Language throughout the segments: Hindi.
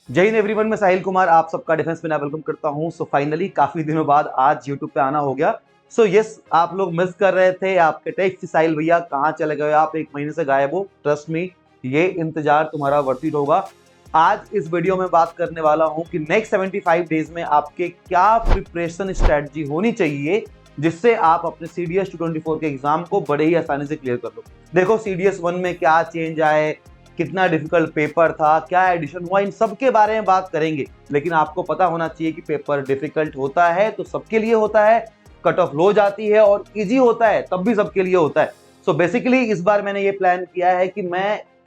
जय हिंद एवरीवन, मैं साहिल कुमार आप सबका डिफेंस में वेलकम करता हूं। सो फाइनली काफी दिनों बाद आज यूट्यूब पे आना हो गया। सो यस, आप लोग मिस कर रहे थे आपके टेक्स्ट साहिल भैया, कहाँ चले गए आप, एक महीने से गायब हो। ट्रस्ट मी, ये इंतजार तुम्हारा वर्थ इट होगा। आज इस वीडियो में बात करने वाला हूं कि नेक्स्ट 75 डेज में आपके क्या प्रिपरेशन स्ट्रेटजी होनी चाहिए जिससे आप अपने CDS 224 के एग्जाम को बड़े ही आसानी से क्लियर कर लो। देखो, CDS 1 में क्या चेंज आए, कितना डिफिकल्ट पेपर था, क्या एडिशन हुआ, इन सब के बारे में बात करेंगे। लेकिन आपको पता होना चाहिए कि पेपर डिफिकल्ट होता है तो सबके लिए होता है, कट ऑफ लो जाती है, और इजी होता है तब भी सबके लिए होता है। सो बेसिकली इस बार मैंने ये प्लान किया है कि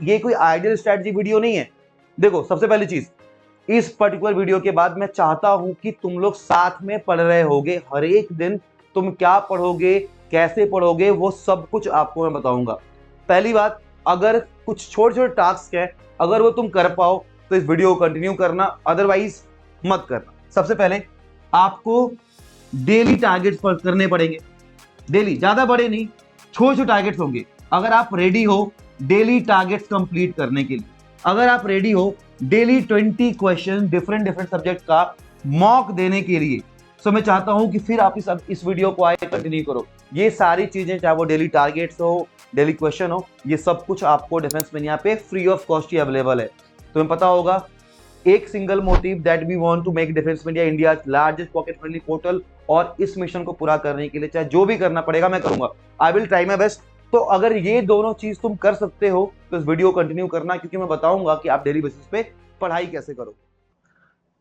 ये कोई आइडियल स्ट्रेटजी वीडियो नहीं है। देखो, सबसे पहली चीज, इस पर्टिकुलर वीडियो के बाद मैं चाहता हूं कि तुम लोग साथ में पढ़ रहे होगे, हर एक दिन तुम क्या पढ़ोगे, कैसे पढ़ोगे, वो सब कुछ आपको मैं बताऊंगा। पहली बात, अगर कुछ छोटे छोटे टास्क है, अगर वो तुम कर पाओ तो इस वीडियो को कंटिन्यू करना, अदरवाइज मत करना। सबसे पहले आपको डेली टारगेट्स करने पड़ेंगे। डेली, ज्यादा बड़े नहीं, छोटे छोटे टारगेट्स होंगे। अगर आप रेडी हो डेली टारगेट्स कंप्लीट करने के लिए, अगर आप रेडी हो daily 20 question different different subject का मॉक देने के लिए, सो मैं चाहता हूं कि फिर आप इस वीडियो को आगे कंटिन्यू करो। ये सारी चीजें, चाहे वो डेली टारगेट्स हो, डेली क्वेश्चन हो, ये सब कुछ आपको डिफेंस मैनिया पे फ्री ऑफ कॉस्ट ही अवेलेबल है। तुम्हें पता होगा, एक single motive that we want to make defence media India largest pocket friendly portal, और इस मिशन को पूरा करने के लिए चाहे जो भी करना पड़ेगा मैं करूंगा। I will try my best. तो अगर ये दोनों चीज तुम कर सकते हो तो इस वीडियो को कंटिन्यू करना, क्योंकि मैं बताऊंगा कि आप डेली बेसिस पे पढ़ाई कैसे करो।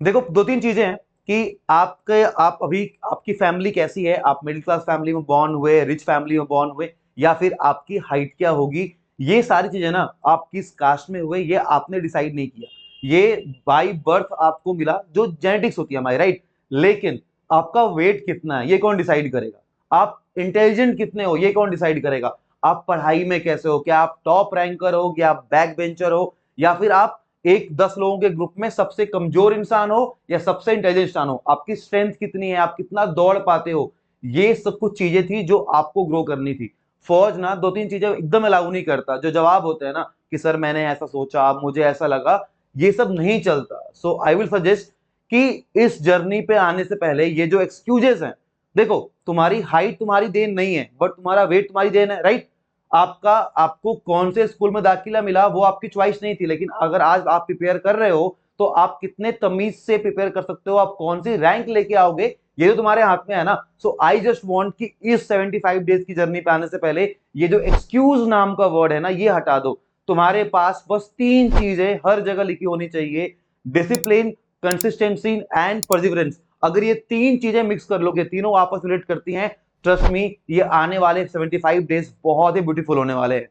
देखो, दो तीन चीजें हैं कि आप अभी आपकी फैमिली कैसी है, आप मिडिल क्लास फैमिली में बॉर्न हुए, रिच फैमिली में बॉर्न हुए, या फिर आपकी हाइट क्या होगी, ये सारी चीजें ना, आप किस कास्ट में हुए ये आपने डिसाइड नहीं किया। ये बाय बर्थ आपको मिला, जो जेनेटिक्स होती है हमारी, राइट। लेकिन आपका वेट कितना है ये कौन डिसाइड करेगा, आप इंटेलिजेंट कितने हो ये कौन डिसाइड करेगा, आप पढ़ाई में कैसे हो, क्या आप टॉप रैंकर हो, क्या आप बैक बेंचर हो, या फिर आप एक 10 लोगों के ग्रुप में सबसे कमजोर इंसान हो या सबसे इंटेलिजेंट इंसान हो, आपकी स्ट्रेंथ कितनी है, आप कितना दौड़ पाते हो। ये सब कुछ चीजें थी जो आपको ग्रो करनी थी। फौज ना दो तीन चीजें एकदम अलाउ नहीं करता। जो जवाब होते हैं ना कि सर मैंने ऐसा सोचा, मुझे ऐसा लगा, ये सब नहीं चलता। सो आई विल सजेस्ट कि इस जर्नी पे आने से पहले ये जो एक्सक्यूजेस हैं, देखो, तुम्हारी हाइट तुम्हारी देन नहीं है, बट तुम्हारा वेट तुम्हारी देन है, राइट। आपको कौन से स्कूल में दाखिला मिला वो आपकी चॉइस नहीं थी, लेकिन अगर आज आप प्रिपेयर कर रहे हो तो आप कितने तमीज से प्रिपेयर कर सकते हो, आप कौन सी रैंक लेके आओगे, ये तो तुम्हारे हाथ में है ना। सो आई जस्ट वांट कि इस 75 डेज की जर्नी पे आने से पहले ये जो एक्सक्यूज नाम का वर्ड है ना, ये हटा दो। तुम्हारे पास बस तीन चीजें हर जगह लिखी होनी चाहिए: डिसिप्लिन, कंसिस्टेंसी एंड परसिवरेंस। अगर ये तीन चीजें मिक्स कर लोगे, तीनों आपस में रिलेट करती हैं, ट्रस्ट मी, ये आने वाले 75 डेज बहुत ही ब्यूटीफुल होने वाले हैं।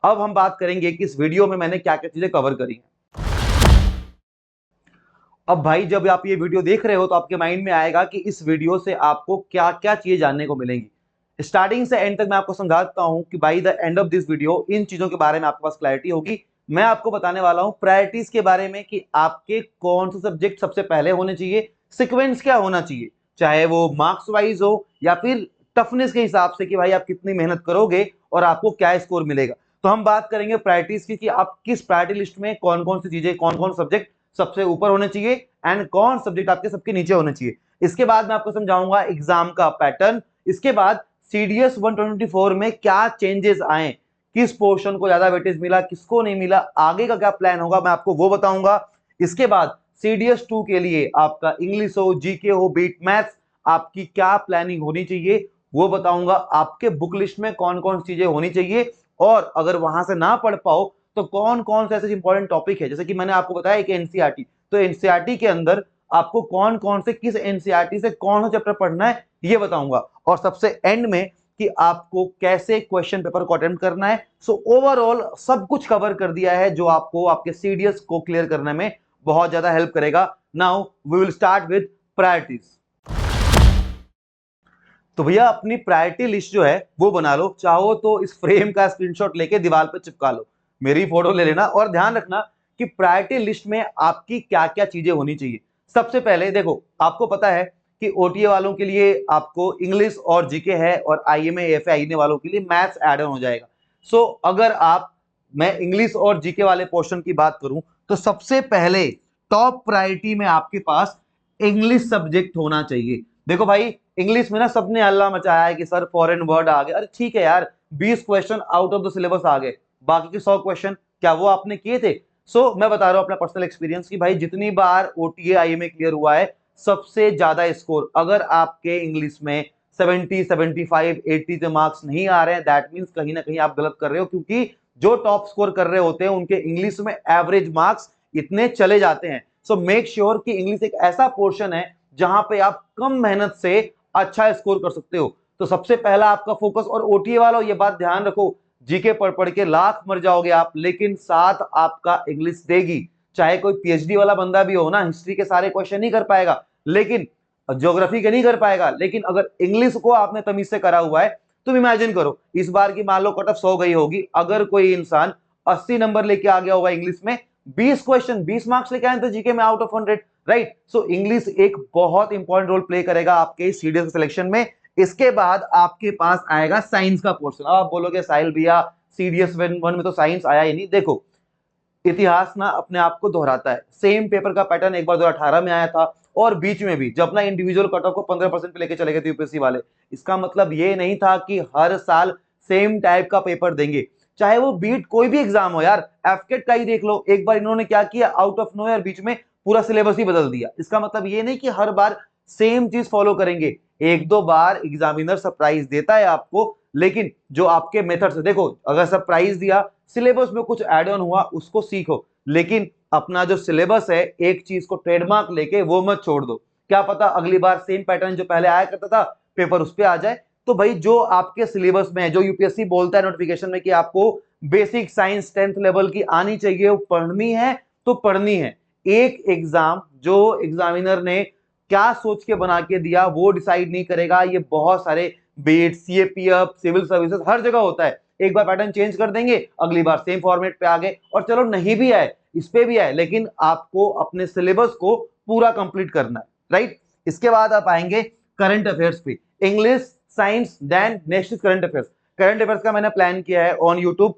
अब हम बात करेंगे कि इस वीडियो में मैंने क्या क्या चीजें कवर करी हैं। अब भाई, जब आप ये वीडियो देख रहे हो तो आपके माइंड में आएगा कि इस वीडियो से आपको क्या क्या चीजें जानने को मिलेंगी। स्टार्टिंग से एंड तक मैं आपको समझाता हूं कि by the end of this video इन चीजों के बारे में आपके पास क्लैरिटी होगी। मैं आपको बताने वाला हूं प्रायोरिटीज के बारे में कि आपके कौन से सब्जेक्ट सबसे पहले होने चाहिए, सिक्वेंस क्या होना चाहिए, चाहे वो मार्क्स वाइज हो या फिर टफनेस के हिसाब से कि भाई आप कितनी मेहनत करोगे और आपको क्या स्कोर मिलेगा। तो हम बात करेंगे प्रायोरिटीज की कि आप किस प्रायोरिटी लिस्ट में कौन कौन सी चीजें, कौन कौन सब्जेक्ट सबसे ऊपर होने चाहिए एंड कौन सब्जेक्ट आपके सबके नीचे होने चाहिए। इसके बाद मैं आपको समझाऊंगा एग्जाम का पैटर्न। इसके बाद CDS 124 में क्या चेंजेस आए, किस पोर्शन को ज्यादा वेटेज मिला, किसको नहीं मिला, आगे का क्या प्लान होगा, मैं आपको वो बताऊंगा। इसके बाद CDS 2 के लिए आपका इंग्लिश हो, जीके हो, बीट मैथ्स, आपकी क्या प्लानिंग होनी चाहिए वो बताऊंगा। आपके बुक लिस्ट में कौन कौन चीजें होनी चाहिए, और अगर वहां से ना पढ़ पाओ तो कौन कौन से ऐसे इंपॉर्टेंट टॉपिक है, जैसे कि मैंने आपको बताया कि एनसीईआरटी, तो एनसीईआरटी के अंदर आपको कौन कौन से, किस एनसीईआरटी से कौन सा चैप्टर पढ़ना है ये बताऊंगा। और सबसे एंड में कि आपको कैसे क्वेश्चन पेपर को अटेम्प्ट करना है। सो ओवरऑल सब कुछ कवर कर दिया है जो आपको आपके सीडीएस को क्लियर करने में बहुत ज्यादा हेल्प करेगा। Now we will start with priorities. तो भैया, अपनी प्रायोरिटी लिस्ट जो है वो बना लो, चाहो तो इस फ्रेम का स्क्रीनशॉट लेके दीवार पे चिपका लो, मेरी फोटो ले लेना, और ध्यान रखना कि प्रायोरिटी लिस्ट में आपकी क्या क्या चीजें होनी चाहिए। सबसे पहले देखो, आपको पता है कि ओटीए वालों के लिए आपको इंग्लिश और जीके है, और आईएमए एफए वालों के लिए मैथ्स एड ऑन हो जाएगा। सो अगर आप, मैं इंग्लिश और जीके वाले पोर्शन की बात करूं तो सबसे पहले टॉप प्रायोरिटी में आपके पास इंग्लिश सब्जेक्ट होना चाहिए। देखो भाई, इंग्लिश में ना सबने हल्ला मचाया है कि सर फॉरेन वर्ड आ गए। अरे ठीक है यार, 20 question out of the syllabus आ गए, बाकी के 100 क्वेश्चन क्या वो आपने किए थे? मैं बता रहा हूं अपना पर्सनल एक्सपीरियंस कि भाई जितनी बार ओटीए आईएमए क्लियर हुआ है, सबसे ज्यादा स्कोर अगर आपके इंग्लिश में 70, 75, 80 के मार्क्स नहीं आ रहे हैं, दैट मीन्स कहीं ना कहीं आप गलत कर रहे हो, क्योंकि जो टॉप स्कोर कर रहे होते हैं उनके इंग्लिश में एवरेज मार्क्स इतने चले जाते हैं। सो मेक श्योर कि इंग्लिश एक ऐसा पोर्शन है जहां पे आप कम मेहनत से अच्छा स्कोर कर सकते हो। तो सबसे पहला आपका फोकस, और ओटीए वालों ये बात ध्यान रखो, जीके पढ़ पढ़ के लाख मर जाओगे आप, लेकिन साथ आपका इंग्लिश देगी। चाहे कोई पीएचडी वाला बंदा भी हो ना, हिस्ट्री के सारे क्वेश्चन नहीं कर पाएगा, लेकिन ज्योग्राफी के नहीं कर पाएगा, लेकिन अगर इंग्लिश को आपने तमीज से करा हुआ है, तुम इमेजिन करो इस बार की मान लो कट ऑफ 100 गई होगी, अगर कोई इंसान 80 नंबर लेके आ गया होगा इंग्लिश में, 20 क्वेश्चन 20 मार्क्स लेके आए तो जीके में out of 100, right? So English एक बहुत इंपॉर्टेंट रोल प्ले करेगा आपके सीडीएस सिलेक्शन में। इसके बाद आपके पास आएगा साइंस का पोर्शन। अब आप बोलोगे साहिल भैया सीडीएस 1 में तो साइंस आया ही नहीं। देखो, इतिहास ना अपने आप को दोहराता है। सेम पेपर का पैटर्न एक बार 2018 में आया था, और बीच में भी जब अपना इंडिविजुअल कट ऑफ को 15% पे लेके चले गए थे यूपीएससी वाले। इसका मतलब ये नहीं था कि हर साल सेम टाइप का पेपर देंगे, चाहे वो बीट कोई भी एग्जाम हो। यार एफकेट का ही देख लो, एक बार इन्होंने क्या किया, आउट ऑफ नोवेयर बीच में पूरा सिलेबस ही बदल दिया। इसका मतलब ये नहीं कि हर बार सेम चीज फॉलो करेंगे, एक दो बार एग्जामिनर सरप्राइज देता है आपको, लेकिन जो आपके मेथड से, देखो अगर सरप्राइज दिया, सिलेबस में कुछ एड ऑन हुआ, उसको सीखो, लेकिन अपना जो सिलेबस है एक चीज को ट्रेडमार्क लेके वो मत छोड़ दो। क्या पता अगली बार सेम पैटर्न जो पहले आया करता था पेपर उस पे आ जाए। तो भाई जो आपके सिलेबस में है, जो यूपीएससी बोलता है नोटिफिकेशन में कि आपको बेसिक साइंस 10th लेवल की आनी चाहिए, वो पढ़नी है तो पढ़नी है। एक एग्जाम जो एग्जामिनर ने क्या सोच के बना के दिया वो डिसाइड नहीं करेगा। ये बहुत सारे बीट, सीएपीएफ, सिविल सर्विसेज, हर जगह होता है। एक बार पैटर्न चेंज कर देंगे, अगली बार सेम फॉर्मेट पे आ गए, और चलो नहीं भी आए इस पे भी आए, लेकिन आपको अपने सिलेबस को पूरा कंप्लीट करना है, राइट? इसके बाद आप आएंगे करंट अफेयर्स पे। English, science, then next is current affairs. Current affairs का मैंने प्लान किया है ऑन यूट्यूब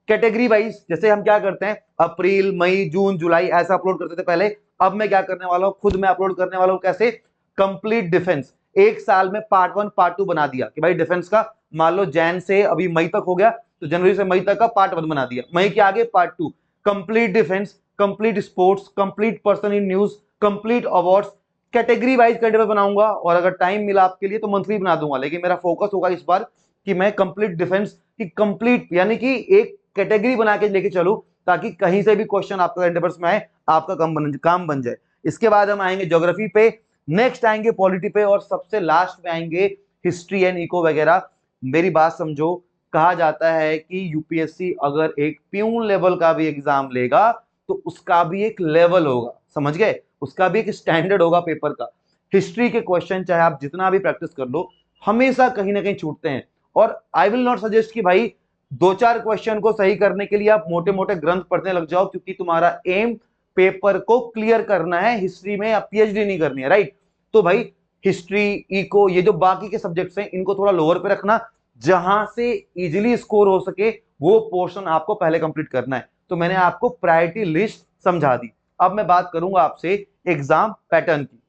कैटेगरी वाइज। जैसे हम क्या करते हैं, अप्रैल, मई, जून, जुलाई ऐसा अपलोड करते थे पहले, अब मैं क्या करने वाला हूं, खुद मैं अपलोड करने वाला हूं। कैसे? Complete defence. एक साल में पार्ट 1 पार्ट 2 बना दिया कि भाई डिफेंस का मान लो जैन से अभी मई तक हो गया, तो जनवरी से मई तक का पार्ट 1 बना दिया, मई के आगे part 2। Complete defence, complete sports, complete person in news, complete awards, category wise category बनाऊंगा, और अगर टाइम मिला आपके लिए तो मंथली बना दूंगा, लेकिन मेरा फोकस होगा इस बार कि मैं कंप्लीट डिफेंस की कंप्लीट यानी कि एक कैटेगरी बना के लेके चलूं, ताकि कहीं से भी क्वेश्चन आपका करंट अफेयर्स में आए, आपका काम बन जाए। इसके बाद हम आएंगे ज्योग्राफी पे, नेक्स्ट आएंगे पॉलिटी पे, और सबसे लास्ट में आएंगे हिस्ट्री एंड इको वगैरह। मेरी बात समझो, कहा जाता है कि यूपीएससी अगर एक प्यून लेवल का भी एग्जाम लेगा तो उसका भी एक लेवल होगा, समझ गए? उसका भी एक स्टैंडर्ड होगा पेपर का। हिस्ट्री के क्वेश्चन चाहे आप जितना भी प्रैक्टिस कर लो, हमेशा कहीं ना कहीं छूटते हैं, और आई विल नॉट सजेस्ट कि भाई 2-4 क्वेश्चन को सही करने के लिए आप मोटे मोटे ग्रंथ पढ़ने लग जाओ, क्योंकि तुम्हारा एम पेपर को क्लियर करना है, हिस्ट्री में आप पीएचडी नहीं करनी है, राइट? तो भाई हिस्ट्री, इको, ये जो बाकी के सब्जेक्ट्स हैं इनको थोड़ा लोअर पे रखना, जहां से इजीली स्कोर हो सके वो पोर्शन आपको पहले कंप्लीट करना है। तो मैंने आपको प्रायोरिटी लिस्ट समझा दी। अब मैं बात करूंगा आपसे एग्जाम पैटर्न की।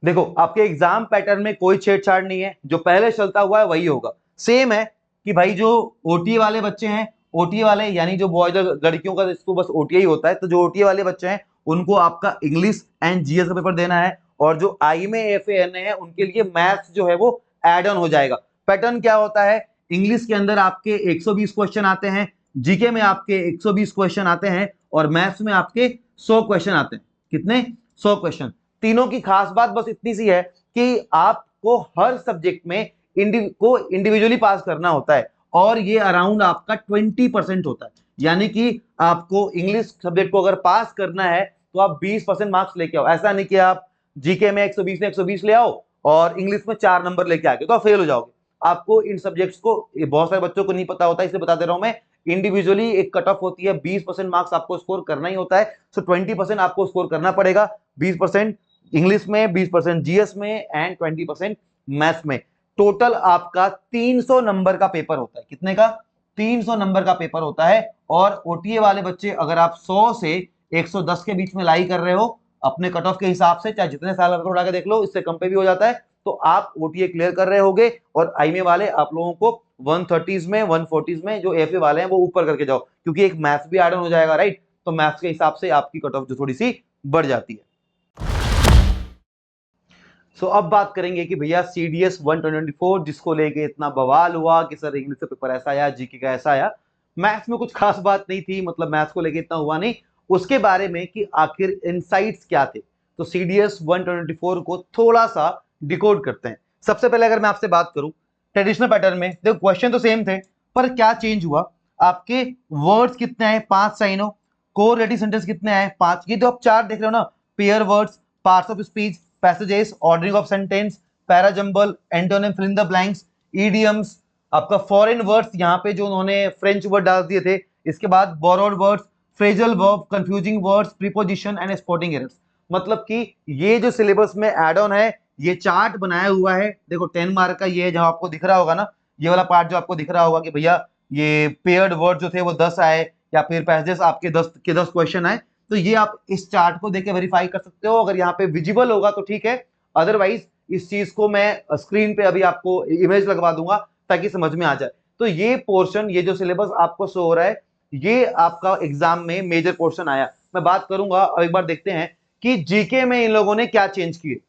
देखो, आपके एग्जाम पैटर्न में कोई छेड़छाड़ नहीं है, जो पहले चलता हुआ है वही होगा। सेम है कि भाई जो ओटीए वाले बच्चे हैं, ओटीए वाले यानी जो बॉयज लड़कियों का इसको बस ओटीए ही होता है, तो जो ओटीए वाले बच्चे हैं उनको आपका इंग्लिश एंड जीएस का पेपर देना है, और जो आईएमए एफएएनए है उनके लिए मैथ्स जो है वो एड ऑन हो जाएगा। पैटर्न क्या होता है, इंग्लिश के अंदर आपके 120 क्वेश्चन आते हैं, जीके में आपके 120 क्वेश्चन आते हैं, और मैथ्स में आपके 100 क्वेश्चन आते हैं। कितने? 100 क्वेश्चन। तीनों की खास बात बस इतनी सी है कि आपको हर सब्जेक्ट में इंडिविजुअली पास करना होता है, और ये अराउंड आपका 20% होता है। यानी कि आपको इंग्लिश सब्जेक्ट को अगर पास करना है तो आप 20% मार्क्स लेके आओ। ऐसा नहीं कि आप जीके में 120 में 120 ले आओ और इंग्लिश में 4 नंबर लेके आ गए तो आप फेल हो जाओगे। आपको इन सब्जेक्ट्स को, बहुत सारे बच्चों को नहीं पता होता, इसलिए बता दे रहा हूं मैं, इंडिविजुअली एक कट ऑफ होती है, 20% मार्क्स आपको स्कोर करना ही होता है। सो 20% आपको स्कोर करना पड़ेगा, 20% इंग्लिश में, 20% जीएस में, एंड 20% मैथ्स में। टोटल आपका 300 नंबर का पेपर होता है। कितने का? 300 नंबर का पेपर होता है। और ओटीए वाले बच्चे अगर आप 100 से 110 के बीच में लाई कर रहे हो अपने कट ऑफ के हिसाब से, चाहे जितने साल का उठा के देख लो, इससे कम पे भी हो जाता है, तो आप ओटीए क्लियर कर रहे होगे। और आईएमए वाले आप लोगों को 130s में 140s में जो एफए वाले हैं वो ऊपर करके जाओ, क्योंकि एक मैथ्स भी ऐड ऑन हो जाएगा, राइट। तो मैथ्स के हिसाब से आपकी कट ऑफ जो थोड़ी सी बढ़ जाती है। सो अब बात करेंगे कि भैया सीडीएस 124 जिसको लेके इतना बवाल हुआ कि सर इंग्लिश का पेपर ऐसा आया, जीके का ऐसा आया, मैथ्स में कुछ खास बात नहीं थी, मतलब मैथ्स को लेके इतना हुआ नहीं, उसके बारे में कि आखिर इनसाइट्स क्या थे। तो सीडीएस 124 को थोड़ा सा डिकोड करते हैं। सबसे पहले अगर मैं आपसे बात करूं ट्रेडिशनल पैटर्न में, देखो क्वेश्चन तो सेम थे, पर क्या चेंज हुआ, आपके वर्ड्स कितने आए, 5 साइनो, कोरिलेटिव सेंटेंस कितने आए, 5। ये तो आप चार्ट देख रहे हो ना, pair words, parts of speech, passages, ordering of sentence, parajumble, antonym, fill in the blanks, idioms, आपका फॉरेन वर्ड्स, यहाँ पे जो उन्होंने फ्रेंच वर्ड डाल दिए थे, इसके बाद borrowed words, phrasal verb, confusing words, preposition and spotting errors. मतलब कि ये जो सिलेबस में एड ऑन है, ये चार्ट बनाया हुआ है, देखो 10 मार्क का ये है, जहां आपको दिख रहा होगा ना, ये वाला पार्ट जो आपको दिख रहा होगा कि भैया ये पेयर्ड वर्ड जो थे वो 10 आए, या फिर पैसेजेस आपके 10 के 10 क्वेश्चन आए, तो ये आप इस चार्ट को देख के वेरीफाई कर सकते हो। अगर यहाँ पे विजिबल होगा तो ठीक है, अदरवाइज इस चीज को मैं स्क्रीन पे अभी आपको इमेज लगवा दूंगा ताकि समझ में आ जाए। तो ये पोर्शन, ये जो सिलेबस आपको शो हो रहा है, ये आपका एग्जाम में मेजर पोर्शन आया। मैं बात करूंगा, अब एक बार देखते हैं कि जीके में इन लोगों ने क्या चेंज किए।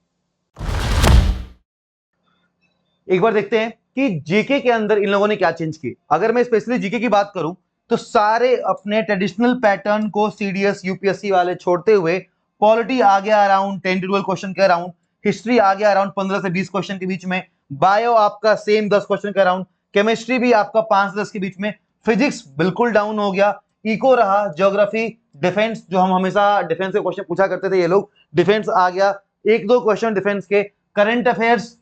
एक बार देखते हैं कि जीके के अंदर इन लोगों ने क्या चेंज किए। अगर मैं स्पेशली जीके की बात करूं तो सारे अपने ट्रेडिशनल पैटर्न को सीडीएस यूपीएससी वाले छोड़ते हुए पॉलिटी आ गया अराउंड 10 to 12 क्वेश्चन के अराउंड, हिस्ट्री आ गया अराउंड 15 से 20 क्वेश्चन के बीच में, बायो आपका सेम 10 क्वेश्चन के अराउंड, केमिस्ट्री भी आपका 5 से 10 के बीच में, फिजिक्स बिल्कुल डाउन हो गया, इको रहा, ज्योग्राफी, डिफेंस जो हम हमेशा डिफेंस के क्वेश्चन पूछा करते थे ये लोग, डिफेंस आ गया, 1-2 क्वेश्चन डिफेंस के, करंट अफेयर्स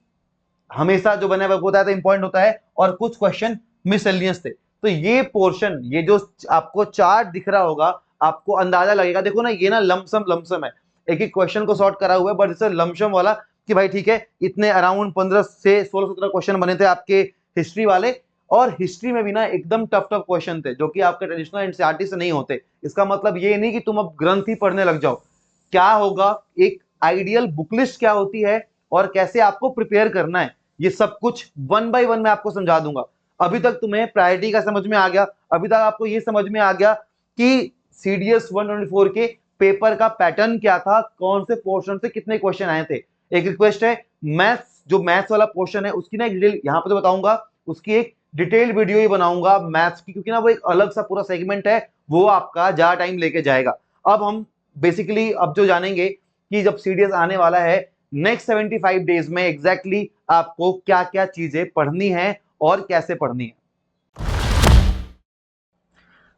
हमेशा जो बना हुआ होता है तो इंपॉर्टेंट होता है, और कुछ क्वेश्चन मिसलेनियस थे। तो ये पोर्शन, ये जो आपको चार्ट दिख रहा होगा, आपको अंदाजा लगेगा, देखो ना ये ना लमसम है, एक एक क्वेश्चन को सॉर्ट करा हुआ है, बट इसे लमसम वाला कि भाई ठीक है इतने अराउंड 15 से 16-17 क्वेश्चन बने थे आपके हिस्ट्री वाले, और हिस्ट्री में भी ना एकदम टफ क्वेश्चन थे जो कि आपके ट्रेडिशनल एनसीईआरटी से नहीं होते। इसका मतलब ये नहीं कि तुम अब ग्रंथ ही पढ़ने लग जाओ। क्या होगा, एक आइडियल बुक लिस्ट क्या होती है और कैसे आपको प्रिपेयर करना है, ये सब कुछ 1 by 1 मैं आपको समझा दूंगा। अभी तक तुम्हें प्रायोरिटी का समझ में आ गया, अभी तक आपको ये समझ में आ गया कि सीडीएस 124 के पेपर का पैटर्न क्या था, कौन से पोर्शन से कितने क्वेश्चन आए थे। एक रिक्वेस्ट है, मैथ्स जो मैथ्स वाला पोर्शन है उसकी ना एक डिटेल यहाँ पे तो बताऊंगा, उसकी एक डिटेल वीडियो ही बनाऊंगा मैथ्स की, क्योंकि ना वो एक अलग सा पूरा सेगमेंट है, वो आपका ज्यादा टाइम लेके जाएगा। अब हम बेसिकली अब जो जानेंगे कि जब सीडीएस आने वाला है नेक्स्ट 75 डेज में एग्जैक्टली आपको क्या क्या चीजें पढ़नी है और कैसे पढ़नी है।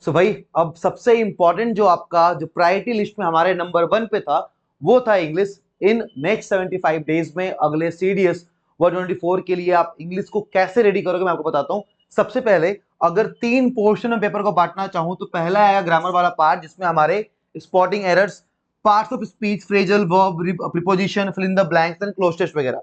सो भाई अब सबसे इंपॉर्टेंट जो आपका जो प्रायोरिटी लिस्ट में हमारे नंबर 1 पे था वो था इंग्लिश। इन नेक्स्ट 75 डेज में अगले सीडीएस 124 के लिए आप इंग्लिश को कैसे रेडी करोगे मैं आपको बताता हूं। सबसे पहले अगर 3 पोर्शन में पेपर को बांटना चाहूं तो पहला आएगा ग्रामर वाला पार्ट, जिसमें हमारे spotting errors, parts of speech, phrasal verb, preposition, fill in the blanks and cloze test वगैरह।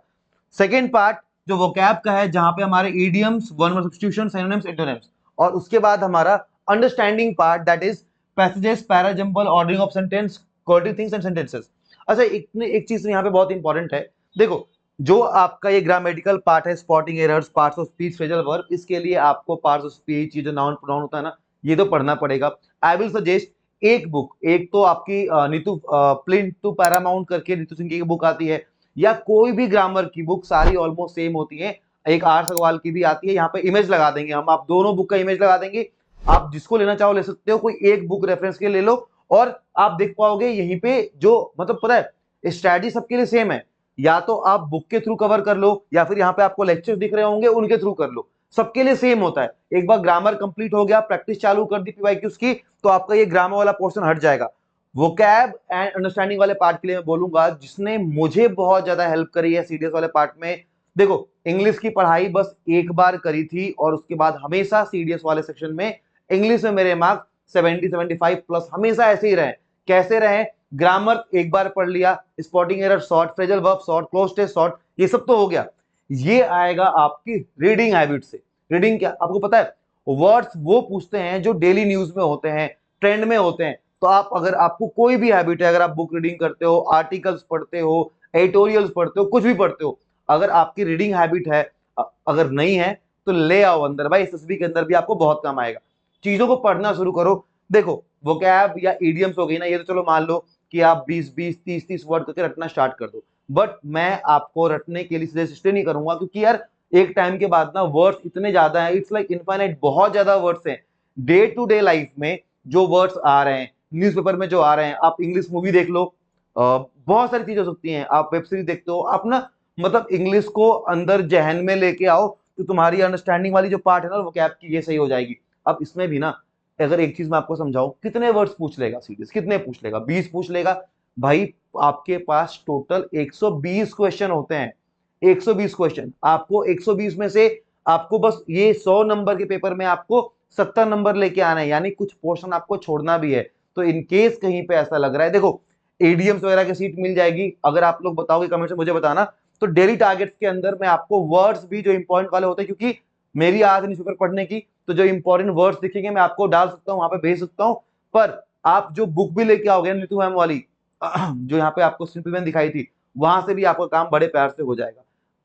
सेकंड पार्ट जो वोकैब का है, जहां पे हमारे idioms, one word substitution, synonyms, antonyms, और उसके बाद हमारा understanding part that is passages, parajumble, ordering of sentence, quality things and sentences. अच्छा एक चीज यहाँ पे बहुत इंपॉर्टेंट है, देखो जो आपका ये ग्रामेटिकल पार्ट है, spotting errors, parts of speech, phrasal verb, इसके लिए आपको पार्ट्स ऑफ स्पीच, ये जो नाउन प्रोनाउन होता है ना, ये तो पढ़ना पड़ेगा। आई विल सजेस्ट एक बुक, एक तो आपकी नीतू प्लिंट टू पैरामाउंट करके नीतू सिंह की बुक आती है, या कोई भी ग्रामर की बुक, सारी ऑलमोस्ट सेम होती है, एक आर अग्रवाल की भी आती है, यहाँ पे इमेज लगा देंगे हम, आप दोनों बुक का इमेज लगा देंगे, आप जिसको लेना चाहो ले सकते हो, कोई एक बुक रेफरेंस के ले लो, और आप देख पाओगे यहीं पे जो मतलब पता है स्ट्रैटेजी सबके लिए सेम है, या तो आप बुक के थ्रू कवर कर लो या फिर यहाँ पे आपको लेक्चर्स दिख रहे होंगे उनके थ्रू कर लो, सबके लिए सेम होता है। एक बार ग्रामर कंप्लीट हो गया, प्रैक्टिस चालू कर दी पीवाईक्यूज की, तो आपका ये ग्रामर वाला पोर्शन हट जाएगा। वोकैब एंड अंडरस्टैंडिंग वाले पार्ट के लिए मैं बोलूंगा, जिसने मुझे बहुत ज्यादा हेल्प करी है सीडीएस वाले पार्ट में, देखो इंग्लिश की पढ़ाई बस एक बार करी थी और उसके बाद हमेशा सीडीएस वाले सेक्शन में इंग्लिश में मेरे मार्क्स 70-75 प्लस हमेशा ऐसे ही रहे। कैसे रहे, ग्रामर एक बार पढ़ लिया, spotting error short, phrasal verb short, cloze test short, ये सब तो हो गया। ये आएगा आपकी रीडिंग हैबिट से। रीडिंग क्या, आपको पता है वर्ड्स वो पूछते हैं जो डेली न्यूज में होते हैं, ट्रेंड में होते हैं, तो आप, अगर आपको कोई भी हैबिट है, अगर आप बुक रीडिंग करते हो, आर्टिकल्स पढ़ते हो, एडिटोरियल्स पढ़ते हो, कुछ भी पढ़ते हो, अगर आपकी रीडिंग हैबिट है, अगर नहीं है तो ले आओ अंदर भाई, एसएसबी के अंदर भी आपको बहुत काम आएगा। चीजों को पढ़ना शुरू करो। देखो वोकैब या इडियम्स हो गई ना, ये तो चलो मान लो कि आप 20-20, 30-30 वर्ड करके रटना स्टार्ट कर दो, बट मैं आपको रटने के लिए सजेस्ट नहीं करूंगा, क्योंकि यार एक टाइम के बाद ना वर्ड्स इतने ज्यादा हैं, इट्स लाइक इनफाइनाइट, बहुत ज्यादा वर्ड्स हैं। डे टू डे लाइफ में जो वर्ड्स आ रहे हैं, न्यूज़पेपर में जो आ रहे हैं, आप इंग्लिश मूवी देख लो, बहुत सारी चीजें हो सकती हैं, आप वेब सीरीज देखते हो, आप ना मतलब इंग्लिश को अंदर जहन में लेके आओ, तो तुम्हारी अंडरस्टैंडिंग वाली जो पार्ट है ना वोकैब की, ये सही हो जाएगी। अब इसमें भी ना, अगर एक चीज मैं आपको समझाऊं, कितने वर्ड्स पूछ लेगा सीरीज, कितने पूछ लेगा, 20 पूछ लेगा भाई। आपके पास टोटल 120 क्वेश्चन होते हैं, 120 क्वेश्चन, आपको 120 में से आपको बस ये 100 नंबर के पेपर में आपको 70 नंबर लेके आना है, यानी कुछ पोर्शन आपको छोड़ना भी है। तो इन केस कहीं पे ऐसा लग रहा है, देखो एडीएम्स वगैरह की सीट मिल जाएगी, अगर आप लोग बताओगे कमेंट में मुझे बताना। तो डेली टारगेट्स के अंदर मैं आपको वर्ड्स भी जो इंपॉर्टेंट वाले होते हैं, क्योंकि मेरी आदत न्यूज़पेपर पढ़ने की, तो जो इंपॉर्टेंट वर्ड्स दिखेंगे मैं आपको डाल सकता हूँ, वहां पे भेज सकता हूँ। पर आप जो बुक भी लेके आओगे नीतू मैम वाली, जो यहाँ पे आपको सिंपल मैन दिखाई थी, वहां से भी आपका काम बड़े प्यार से हो जाएगा।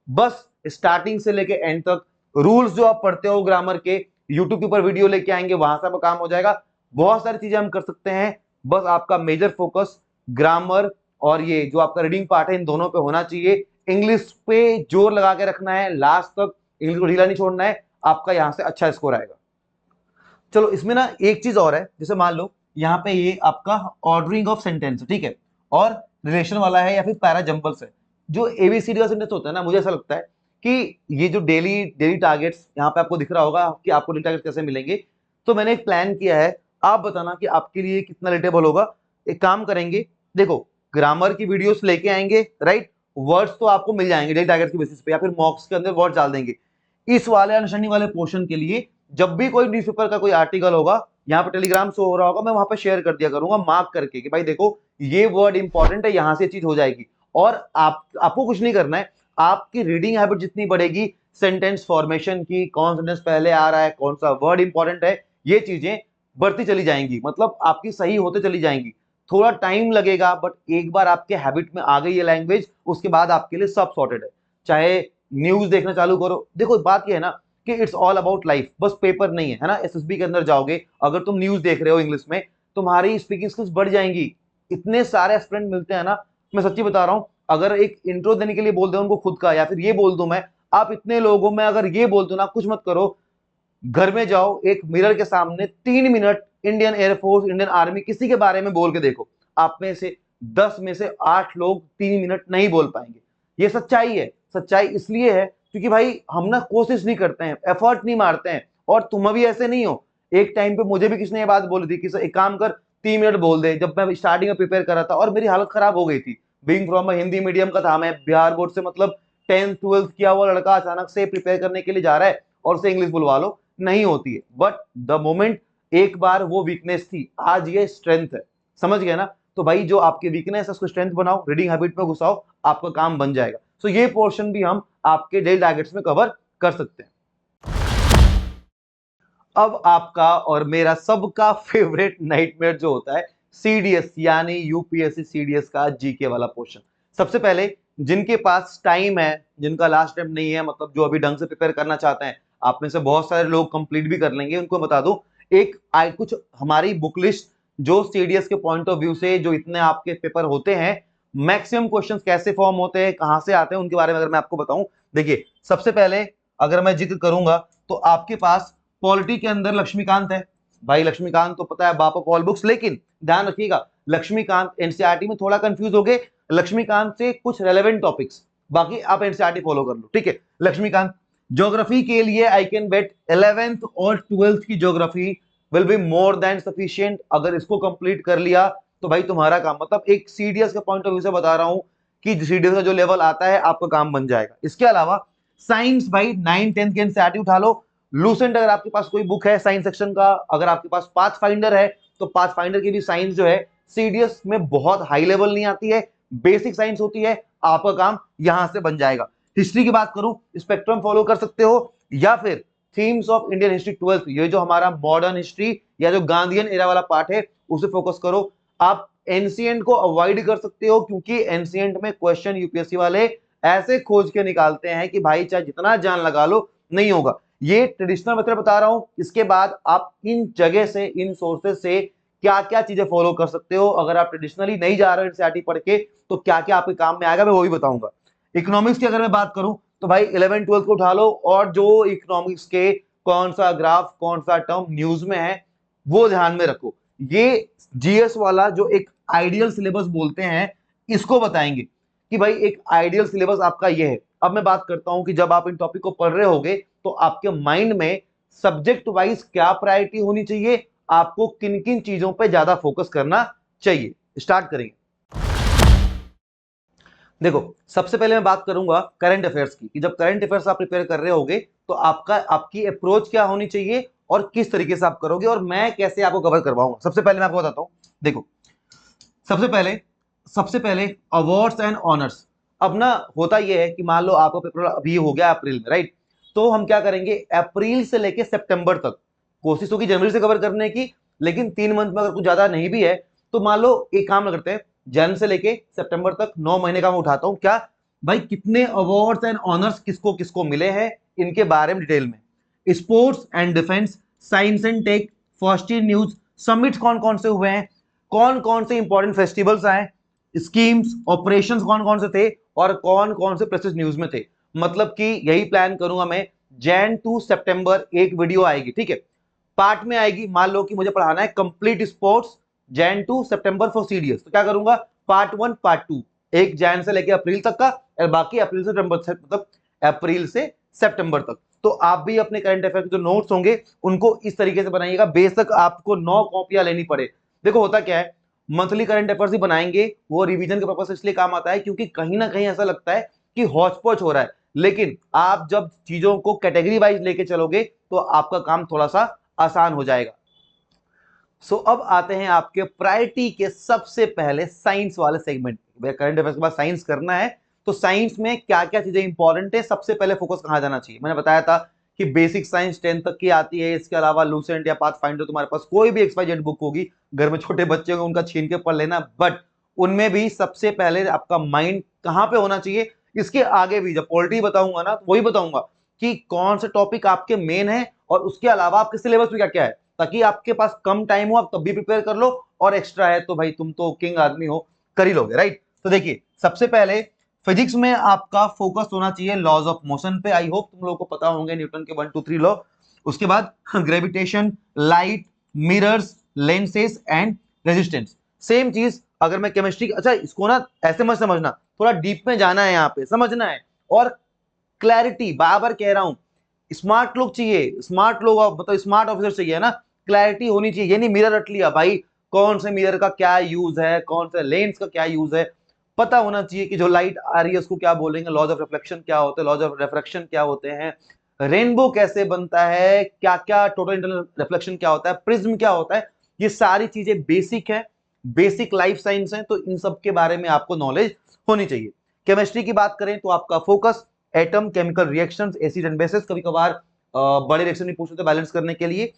बस स्टार्टिंग से लेके एंड तक रूल्स जो आप पढ़ते हो ग्रामर के, यूट्यूब के ऊपर वीडियो लेके आएंगे, वहां से आपका काम हो जाएगा। बहुत सारी चीजें हम कर सकते हैं, बस आपका मेजर फोकस ग्रामर और ये जो आपका रीडिंग पार्ट है, इन दोनों पे होना चाहिए। इंग्लिश पे जोर लगा के रखना है, लास्ट तक इंग्लिश को ढीला नहीं छोड़ना है, आपका यहां से अच्छा स्कोर आएगा। चलो इसमें ना एक चीज और है, जैसे मान लो यहाँ पे ये आपका ऑर्डरिंग ऑफ सेंटेंस, ठीक है, और रिलेशन वाला है या फिर पैरा जंबल्स है। जो एबीसीडी का सेंटेंस होता है ना, मुझे ऐसा लगता है कि ये जो डेली डेली टारगेट्स यहाँ पे आपको दिख रहा होगा कि आपको डेली टारगेट्स कैसे मिलेंगे, तो मैंने एक प्लान किया है, आप बताना कि आपके लिए कितना रिलेटेबल होगा। एक काम करेंगे, देखो ग्रामर की वीडियोस लेके आएंगे, राइट, वर्ड्स तो आपको मिल जाएंगे डेली टारगेट्स के बेसिस पे, या फिर मॉक्स के अंदर वर्ड डाल देंगे। इस वाले अंडरस्टैंडिंग वाले पोर्शन के लिए जब भी कोई न्यूज़पेपर का कोई आर्टिकल होगा, यहाँ पे टेलीग्राम शो हो रहा होगा, मैं वहां पे शेयर कर दिया करूंगा मार्क करके कि भाई देखो ये वर्ड इंपॉर्टेंट है, यहां से चीज हो जाएगी। और आपको कुछ नहीं करना है, आपकी रीडिंग हैबिट जितनी बढ़ेगी, सेंटेंस फॉर्मेशन की, कौन सेंटेंस पहले आ रहा है, कौन सा वर्ड इंपॉर्टेंट है, ये चीजें बढ़ती चली जाएंगी, मतलब आपकी सही होते चली जाएंगी। थोड़ा टाइम लगेगा, बट एक बार आपके हैबिट में आ गई ये लैंग्वेज, उसके बाद आपके लिए सब सॉर्टेड है। चाहे न्यूज देखना चालू करो, देखो बात ये है ना कि इट्स ऑल अबाउट लाइफ, बस पेपर नहीं है ना। एसएसबी के अंदर जाओगे, अगर तुम न्यूज देख रहे हो इंग्लिश में, तुम्हारी स्पीकिंग स्किल्स बढ़ जाएंगी। इतने सारे एस्पिरेंट मिलते हैं ना, मैं सच्ची बता रहा हूं, अगर एक इंट्रो देने के लिए बोल दे उनको खुद का, या फिर ये बोल दूं मैं, आप इतने लोगों में अगर ये बोल दो ना, कुछ मत करो, घर में जाओ एक मिरर के सामने 3 minute Indian air force, Indian army, किसी के बारे में बोल के देखो, आप में से 10 में से 8 लोग 3 मिनट नहीं बोल पाएंगे। ये सच्चाई है। सच्चाई इसलिए है क्योंकि भाई हम ना कोशिश नहीं करते हैं, एफर्ट नहीं मारते हैं, और तुम अभी ऐसे नहीं हो। एक टाइम पे मुझे भी किसने ये बात बोली थी कि एक काम कर, 3 मिनट बोल दे, जब मैं स्टार्टिंग में प्रिपेयर कर रहा था, और मेरी हालत खराब हो गई थी। बीइंग फ्रॉम हिंदी मीडियम का था, मैं बिहार बोर्ड से, मतलब 10th 12th किया हुआ लड़का अचानक से प्रिपेयर करने के लिए जा रहा है और उसे इंग्लिश बुलवा लो, नहीं होती है। बट द मोमेंट, एक बार वो वीकनेस थी, आज ये स्ट्रेंथ है, समझ गए ना। तो भाई जो आपकी वीकनेस है उसको स्ट्रेंथ बनाओ, रीडिंग हैबिट में घुसाओ, आपका काम बन जाएगा। सो ये पोर्शन भी हम आपके डेली टारगेट्स में कवर कर सकते हैं। अब आपका और मेरा सबका फेवरेट नाइटमेयर जो होता है सीडीएस, यानी यूपीएससी सीडीएस का जीके वाला पोर्शन। सबसे पहले जिनके पास टाइम है, जिनका लास्ट टाइम नहीं है, मतलब जो अभी ढंग से प्रिपेयर करना चाहते हैं, आप में से बहुत सारे लोग कंप्लीट भी कर लेंगे, उनको बता दूं, एक कुछ हमारी बुक लिस्ट जो सीडीएस के पॉइंट ऑफ व्यू से, जो इतने आपके पेपर होते हैं, मैक्सिमम क्वेश्चंस कैसे फॉर्म होते हैं, कहां से आते हैं, उनके बारे में अगर मैं आपको बताऊं, देखिए सबसे पहले अगर मैं जिक्र करूंगा तो आपके पास पॉलिटी के अंदर लक्ष्मीकांत है। भाई लक्ष्मीकांत तो पता है, बाप ऑफ ऑल बुक्स, लेकिन ध्यान रखिएगा लक्ष्मीकांत, एनसीईआरटी में थोड़ा कंफ्यूज हो गए, लक्ष्मीकांत से कुछ रेलेवेंट टॉपिक्स, बाकी आप एनसीईआरटी फॉलो कर लो, ठीक है। लक्ष्मीकांत ज्योग्राफी के लिए आई कैन बेट 11th और 12th की geography will be more than sufficient. अगर इसको कंप्लीट कर लिया तो भाई तुम्हारा काम, मतलब एक सीडीएस के पॉइंट ऑफ व्यू से बता रहा हूं कि सीडीएस का जो लेवल आता है आपका काम बन जाएगा। इसके अलावा साइंस, भाई 9th 10th की एनसीईआरटी उठा लो, लूसेंट अगर आपके पास कोई बुक है साइंस सेक्शन का, अगर आपके पास पाथ फाइंडर है तो पाथ फाइंडर की भी साइंस जो है सीडीएस में बहुत हाई लेवल नहीं आती है, बेसिक साइंस होती है, आपका काम यहां से बन जाएगा। हिस्ट्री की बात करूं, स्पेक्ट्रम फॉलो कर सकते हो, या फिर themes of Indian history 12th, ये जो हमारा मॉडर्न हिस्ट्री या जो गांधीयन एरा वाला पार्ट है उसे फोकस करो। आप एंशिएंट को अवॉइड कर सकते हो क्योंकि एंशिएंट में क्वेश्चन यूपीएससी वाले ऐसे खोज के निकालते हैं कि भाई चाहे जितना जान लगा लो नहीं होगा। ये ट्रेडिशनल मेथड बता रहा हूं, इसके बाद आप इन जगह से, इन सोर्सेज से क्या क्या चीजें फॉलो कर सकते हो। अगर आप ट्रेडिशनली नहीं जा रहे हो एनसीईआरटी पढ़ के तो क्या क्या आपके काम में आएगा मैं वो भी बताऊंगा। इकोनॉमिक्स की अगर मैं बात करूं तो भाई 11 12 को उठा लो और जो इकोनॉमिक्स के कौन सा ग्राफ कौन सा टर्म न्यूज में है वो ध्यान में रखो। ये जीएस वाला जो एक आइडियल सिलेबस बोलते हैं इसको बताएंगे कि भाई एक आइडियल सिलेबस आपका ये है। अब मैं बात करता हूं कि जब आप इन टॉपिक को पढ़ रहे होगे तो आपके माइंड में सब्जेक्ट वाइज क्या प्रायोरिटी होनी चाहिए, आपको किन किन चीजों पे ज्यादा फोकस करना चाहिए। स्टार्ट करेंगे। देखो सबसे पहले मैं बात करूंगा करंट अफेयर्स की कि जब करंट अफेयर्स आप प्रिपेयर कर रहे होगे तो आपकी अप्रोच क्या होनी चाहिए और किस तरीके से आप करोगे और मैं कैसे आपको कवर करवाऊंगा। सबसे पहले मैं आपको बताता हूं, देखो सबसे पहले अवार्ड्स एंड ऑनर्स। अब ना होता यह है कि मान लो आपका पेपर अभी हो गया अप्रैल में, राइट, तो हम क्या करेंगे अप्रैल से लेके सितंबर तक कोशिश होगी जनवरी से कवर करने की, लेकिन 3 मंथ में अगर कुछ ज्यादा नहीं भी है तो मान लो एक काम करते हैं जन से लेके सितंबर तक 9 महीने का मैं उठाता हूं क्या भाई कितने अवार्ड्स एंड ऑनर्स किसको किसको मिले हैं इनके बारे में डिटेल में। Sports and defence, science and tech, first year news, summits कौन कौन से हुए हैं, कौन कौन से इंपॉर्टेंट फेस्टिवल्स आए, स्कीम्स ऑपरेशंस कौन कौन से थे और कौन कौन से प्रेसेस न्यूज में थे। मतलब कि यही प्लान करूंगा मैं, जैन टू सितंबर एक वीडियो आएगी, ठीक है, पार्ट में आएगी। मान लो कि मुझे पढ़ाना है complete sports Jan to September for CDS, तो क्या करूंगा पार्ट 1 पार्ट 2, एक जैन से लेके अप्रैल तक का और बाकी अप्रैल से सितंबर, मतलब अप्रैल से सितंबर तक। तो आप भी अपने करंट अफेयर के जो नोट्स होंगे उनको इस तरीके से बनाइएगा, बेशक आपको 9 कॉपियां लेनी पड़े। देखो होता क्या है मंथली करंट अफेयर्स ही बनाएंगे वो रिवीजन के पर्पज से इसलिए काम आता है क्योंकि कहीं ना कहीं ऐसा लगता है कि हौच पौच हो रहा है, लेकिन आप जब चीजों को कैटेगरी वाइज लेके चलोगे तो आपका काम थोड़ा सा आसान हो जाएगा। सो अब आते हैं आपके प्रायोरिटी के सबसे पहले साइंस वाले सेगमेंट। करंट अफेयर्स के बाद साइंस करना है तो साइंस में क्या क्या चीजें इंपॉर्टेंट है, सबसे पहले फोकस कहां जाना चाहिए। मैंने बताया था कि बेसिक साइंस 10th तक की आती है, इसके अलावा लूसेंट या पाथ फाइंडर तुम्हारे पास कोई भी XYZ बुक होगी, घर में छोटे बच्चे होंगे उनका छीन के पढ़ लेना, बट उनमें भी सबसे पहले आपका माइंड कहां पे होना चाहिए। इसके आगे भी जब पॉलिटी बताऊंगा ना तो वही बताऊंगा कि कौन से टॉपिक आपके मेन है और उसके अलावा आपके सिलेबस में क्या क्या है, ताकि आपके पास कम टाइम हो आप तब भी प्रिपेयर कर लो और एक्स्ट्रा है तो भाई तुम तो किंग आदमी हो कर ही लोगे, राइट। तो देखिए सबसे पहले फिजिक्स में आपका फोकस होना चाहिए लॉज ऑफ मोशन पे। आई होप तुम लोगों को पता होंगे न्यूटन के 1 2 3 लॉ। उसके बाद gravitation, light, mirrors, lenses and resistance. Same चीज अगर मैं केमिस्ट्री, अच्छा इसको ना ऐसे मत समझना, थोड़ा डीप में जाना है, यहाँ पे समझना है और क्लैरिटी बार बार कह रहा हूं, स्मार्ट लोग चाहिए, स्मार्ट लोग मतलब स्मार्ट ऑफिसर चाहिए ना, क्लैरिटी होनी चाहिए। ये नहीं मिरर रट लिया भाई, कौन से मिरर का क्या यूज है, कौन से लेंस का क्या यूज है, पता होना चाहिए कि जो लाइट आ रही है उसको क्या बोलेंगे, लॉज ऑफ रिफ्लेक्शन क्या होते हैं, लॉज ऑफ रिफ्रैक्शन क्या होते हैं, रेनबो कैसे बनता है, क्या क्या टोटल इंटरनल रिफ्लेक्शन क्या होता है, प्रिज्म क्या होता है, ये सारी चीजें बेसिक है, बेसिक लाइफ साइंस है, तो इन सब के बारे में आपको नॉलेज होनी चाहिए। केमिस्ट्री की बात करें तो आपका focus atom, chemical reactions, acid and bases, कभी कभार बड़े रिएक्शन भी पूछते हैं बैलेंस करने के लिए,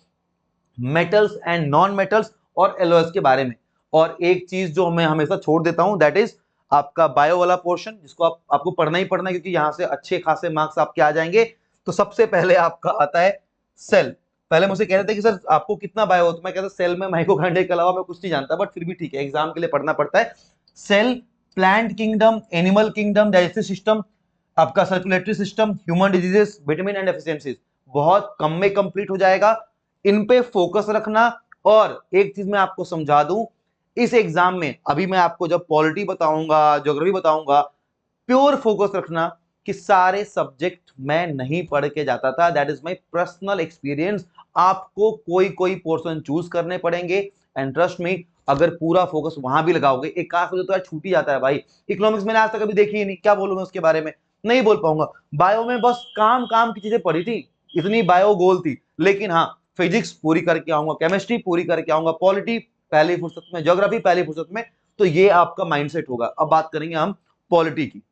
मेटल्स एंड नॉन मेटल्स और एलओएस के बारे में। और एक चीज जो मैं हमेशा छोड़ देता हूं दैट इज आपका बायो वाला पोर्शन, जिसको आपको पढ़ना ही पढ़ना है क्योंकि यहां से अच्छे खासे मार्क्स आपके आ जाएंगे। तो सबसे पहले आपका आता है सेल। पहले मुझे कहते थे कि सर आपको कितना बायो हो, तो मैं कहता सेल में माइटोकॉन्ड्रिया के अलावा मैं कुछ नहीं जानता, बट फिर भी ठीक है एग्जाम के लिए पढ़ना पड़ता है। Cell, plant kingdom, animal kingdom, digestive system, आपका circulatory system, human diseases, vitamin and deficiencies, बहुत कम में कंप्लीट हो जाएगा। इन पे फोकस रखना। और एक चीज मैं आपको समझा दूं, इस एग्जाम में अभी मैं आपको जब पॉलिटी बताऊंगा, ज्योग्राफी बताऊंगा, प्योर फोकस रखना कि सारे सब्जेक्ट मैं नहीं पढ़ के जाता था, that is my personal experience. आपको कोई कोई पोर्शन चूज करने पड़ेंगे एंड ट्रस्ट मी, अगर पूरा फोकस वहां भी लगाओगे, एक काफ तो यार छूट ही जाता है भाई। इकोनॉमिक्स मैंने आज तक कभी देखी ही नहीं, क्या बोलूं मैं उसके बारे में, नहीं बोल पाऊंगा। बायो में बस काम काम की चीजें पढ़ी थी, इतनी बायो गोल थी, लेकिन हाँ फिजिक्स पूरी करके आऊंगा, केमिस्ट्री पूरी करके आऊंगा, पॉलिटी पहली फुर्सत में, ज्योग्राफी पहली फुर्सत में। तो ये आपका माइंडसेट होगा। अब बात करेंगे हम पॉलिटी की।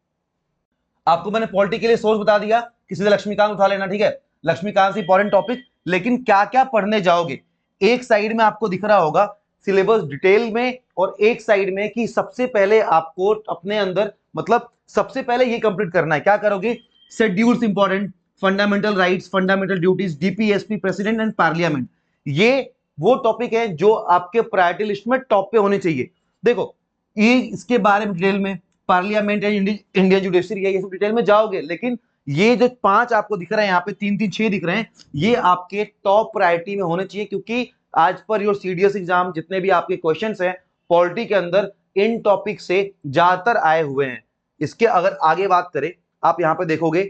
आपको मैंने पॉलिटी के लिए सोर्स बता दिया, किसी से लक्ष्मीकांत उठा लेना, ठीक है। लक्ष्मीकांत से इंपॉर्टेंट टॉपिक, लेकिन क्या क्या पढ़ने जाओगे। एक साइड में आपको दिख रहा होगा सिलेबस डिटेल में, और एक साइड में कि सबसे पहले आपको अपने अंदर मतलब सबसे पहले ये कंप्लीट करना है। क्या करोगे, schedules important, fundamental rights, fundamental duties, DPSP, president and parliament, ये वो टॉपिक है जो आपके प्रायोरिटी लिस्ट में टॉप पे होने चाहिए। देखो ये इसके बारे में डिटेल में पार्लियामेंट एंड इंडियन जुडिशरी है, ये सब डिटेल में जाओगे, लेकिन ये जो 5 आपको दिख रहे हैं यहाँ पे, 3 3 6 दिख रहे हैं, ये आपके टॉप प्रायोरिटी में होने चाहिए, क्योंकि आज पर योर सीडीएस एग्जाम जितने भी आपके क्वेश्चंस हैं पॉलिटी के अंदर इन टॉपिक से ज्यादातर आए हुए हैं। इसके अगर आगे बात करें, आप यहाँ पे देखोगे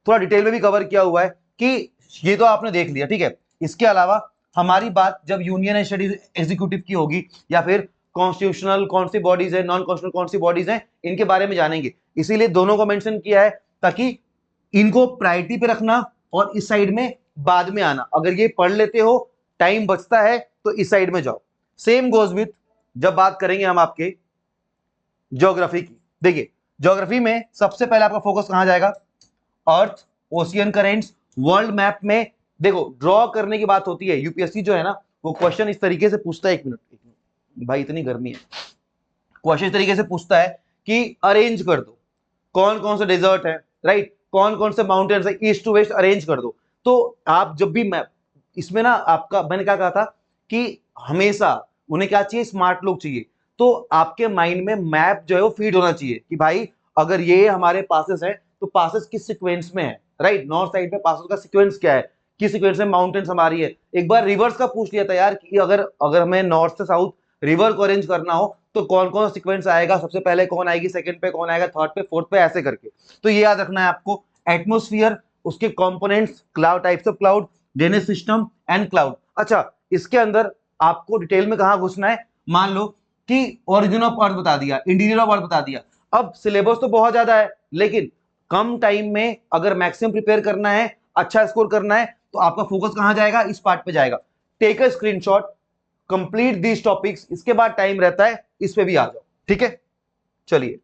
थोड़ा डिटेल में भी कवर किया हुआ है कि ये तो आपने देख लिया, ठीक है। इसके अलावा हमारी बात जब यूनियन एंड स्टेट एग्जीक्यूटिव की होगी, या फिर कॉन्स्टिट्यूशनल कौन सी बॉडीज है, नॉन कॉन्स्टिट्यूशनल कौन सी बॉडीज हैं, इनके बारे में जानेंगे। इसीलिए दोनों को मेंशन किया है ताकि इनको प्रायोरिटी पे रखना और इस साइड में बाद में आना। अगर ये पढ़ लेते हो, टाइम बचता है, तो इस साइड में जाओ। सेम गोज विथ जब बात करेंगे हम आपके ज्योग्राफी की। देखिए ज्योग्राफी में सबसे पहले आपका फोकस कहां जाएगा, अर्थ, ओशियन करेंट्स, वर्ल्ड मैप में। देखो ड्रॉ करने की बात होती है, यूपीएससी जो है ना वो क्वेश्चन इस तरीके से पूछता है, एक मिनट भाई इतनी गर्मी है, क्वेश्चन इस तरीके से पूछता है कि अरेंज कर दो कौन कौन से डेजर्ट है, राइट, कौन कौन से माउंटेन्स है, ईस्ट टू वेस्ट अरेंज कर दो। तो आप जब भी मैप इसमें ना आपका, मैंने क्या कहा था कि हमेशा उन्हें क्या चाहिए, स्मार्ट लोग चाहिए। तो आपके माइंड में मैप जो है वो फीड होना चाहिए कि भाई अगर ये हमारे पासेस है तो पासेस किस सीक्वेंस में है, राइट, नॉर्थ साइड में पासेस का सीक्वेंस क्या है, किस सीक्वेंस में माउंटेन्स हमारी है। एक बार रिवर्स का पूछ लिया था यार कि अगर अगर हमें नॉर्थ से साउथ रिवर को अरेंज करना हो तो कौन कौन सा सीक्वेंस आएगा, सबसे पहले कौन आएगी, सेकंड पे कौन आएगा, थर्ड पे, फोर्थ पे, ऐसे करके। तो ये याद रखना है आपको। एटमोस्फियर, उसके components, cloud, types of cloud, drainage system and cloud. अच्छा इसके अंदर आपको डिटेल में कहां घुसना है, मान लो कि ओरिजिन ऑफ अर्थ बता दिया, इंटीरियर ऑफ अर्थ बता दिया। अब सिलेबस तो बहुत ज्यादा है, लेकिन कम टाइम में अगर मैक्सिमम प्रिपेयर करना है, अच्छा स्कोर करना है, तो आपका फोकस कहां जाएगा, इस पार्ट पे जाएगा। Take a screenshot, complete these topics, इसके बाद टाइम रहता है इस पे भी आ जाओ, ठीक है। चलिए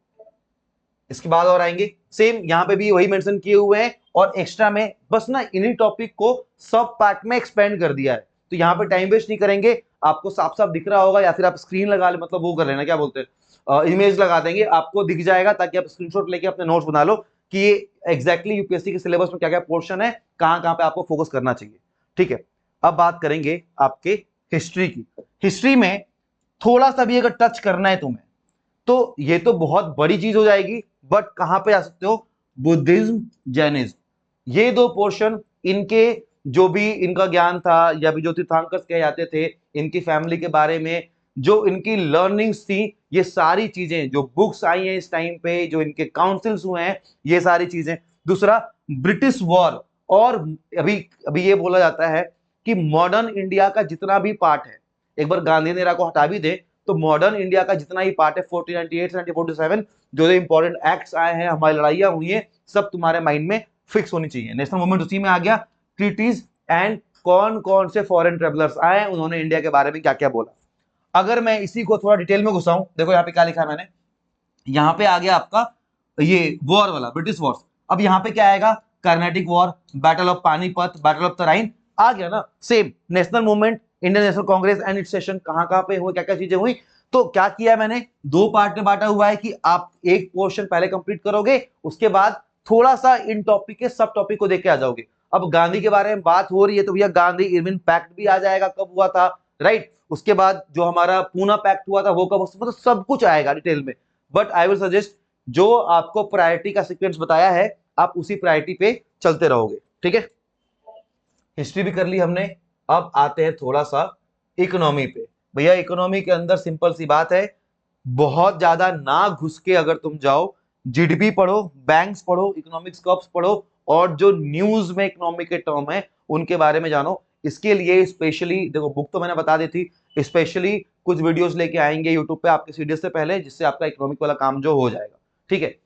इसके बाद और आएंगे, सेम यहां पे भी वही मेंशन किए हुए हैं, और एक्स्ट्रा में बस ना इन्हीं टॉपिक को सब पार्ट में एक्सपेंड कर दिया है। तो यहाँ पे टाइम वेस्ट नहीं करेंगे, आपको साफ साफ दिख रहा होगा, या फिर आप स्क्रीन लगा ले, मतलब वो कर लेना, क्या बोलते हैं, इमेज लगा देंगे, आपको दिख जाएगा, ताकि आप स्क्रीनशॉट लेके अपने नोट्स बना लो कि ये एग्जैक्टली यूपीएससी के सिलेबस में क्या क्या पोर्शन है, कहां कहां पे आपको फोकस करना चाहिए, ठीक है। अब बात करेंगे आपके हिस्ट्री की। हिस्ट्री में थोड़ा सा भी अगर टच करना है तुम्हें तो ये तो बहुत बड़ी चीज हो जाएगी, बट कहां पे आ सकते हो, बुद्धिज्म, जैनिज्म, ये दो पोर्शन, इनके जो भी इनका ज्ञान था, या भी जो तीर्थंकर कहे जाते थे, इनकी फैमिली के बारे में जो इनकी लर्निंग्स थी, ये सारी चीजें जो बुक्स आई हैं इस टाइम पे, जो इनके काउंसिल्स हुए हैं, ये सारी चीजें। दूसरा ब्रिटिश वॉर, और अभी अभी ये बोला जाता है कि मॉडर्न इंडिया का जितना भी पार्ट है, एक बार गांधी नेरा को हटा भी दे तो मॉडर्न इंडिया का जितना ही पार्ट है 1498 से 1947, जो इंपॉर्टेंट एक्ट्स आए हैं, हमारी लड़ाइयां हुई हैं, सब तुम्हारे माइंड में फिक्स होनी चाहिए। नेशनल मूवमेंट उसी में आ गया, ट्रीटीज एंड कौन कौन से फॉरेन ट्रेवलर्स आए, उन्होंने इंडिया के बारे में क्या क्या बोला। अगर मैं इसी को थोड़ा डिटेल में घुसाऊं, देखो यहाँ पे क्या लिखा है मैंने, यहाँ पे आ गया आपका ये वॉर वाला, ब्रिटिश वॉर। अब यहाँ पे क्या आएगा, Carnatic war, battle of Panipat, battle of Tarain, आ गया ना। Same national movement, Indian National Congress and its session, कहां कहां पे हुए, क्या क्या चीजें हुई। तो क्या किया मैंने, दो पार्ट में बांटा हुआ है कि आप एक पोर्शन पहले कंप्लीट करोगे, उसके बाद थोड़ा सा इन टॉपिक के सब टॉपिक को देख के आ जाओगे। अब गांधी के बारे में बात हो रही है तो भैया गांधी इरविन पैक्ट भी आ जाएगा, कब हुआ था, राइट। उसके बाद जो हमारा पूना पैक्ट हुआ था वो कब, मतलब सब कुछ आएगा डिटेल में। बट आई विल सजेस्ट जो आपको प्रायोरिटी का सीक्वेंस बताया है, आप उसी प्रायोरिटी पे चलते रहोगे, ठीक है। हिस्ट्री भी कर ली हमने, अब आते हैं थोड़ा सा इकोनॉमी पे। भैया इकोनॉमी के अंदर सिंपल सी बात है, बहुत ज्यादा ना घुस के अगर तुम जाओ, जीडीपी पढ़ो, बैंक्स पढ़ो, इकोनॉमिक्स कर्व्स पढ़ो, और जो न्यूज में इकोनॉमी के टर्म है उनके बारे में जानो। इसके लिए स्पेशली देखो, बुक तो मैंने बता दी थी, स्पेशली कुछ वीडियोस लेके आएंगे यूट्यूब पे आपके सीडीएस से पहले, जिससे आपका इकोनॉमिक वाला काम जो हो जाएगा, ठीक है।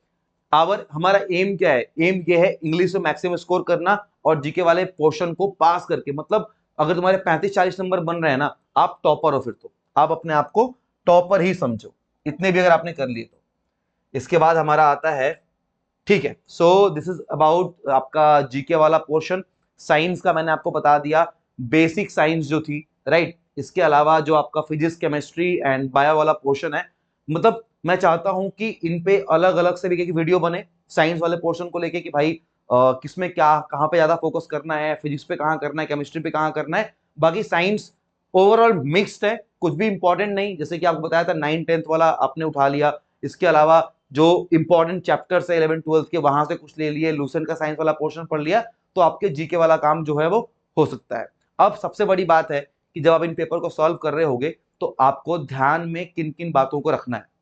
हमारा एम क्या है, एम ये है इंग्लिश में मैक्सिमम स्कोर करना, और जीके वाले पोर्शन को पास करके, मतलब अगर तुम्हारे 35-40 नंबर बन रहे हैं ना, आप टॉपर हो, फिर तो आप अपने आप को टॉपर ही समझो, इतने भी अगर आपने कर लिए तो। इसके बाद हमारा आता है, ठीक है, सो दिस इज अबाउट आपका जीके वाला पोर्शन। साइंस का मैंने आपको बता दिया, बेसिक साइंस जो थी, राइट। इसके अलावा जो आपका फिजिक्स, केमिस्ट्री एंड बायो वाला पोर्शन है, मतलब मैं चाहता हूं कि इन पे अलग अलग से भी वीडियो बने साइंस वाले पोर्शन को लेके कि भाई किसमें क्या, कहाँ पे ज्यादा फोकस करना है, फिजिक्स पे कहाँ करना है, केमिस्ट्री पे कहाँ करना है। बाकी साइंस ओवरऑल मिक्स्ड है, कुछ भी इंपॉर्टेंट नहीं, जैसे कि आपको बताया था 9th-10th वाला आपने उठा लिया। इसके अलावा जो इंपॉर्टेंट चैप्टर्स है 11th-12th के, वहां से कुछ ले लिए, लूसेंट का साइंस वाला पोर्शन पढ़ लिया, तो आपके जीके वाला काम जो है वो हो सकता है। अब सबसे बड़ी बात है कि जब आप इन पेपर को सॉल्व कर रहे होगे तो आपको ध्यान में किन किन बातों को रखना है।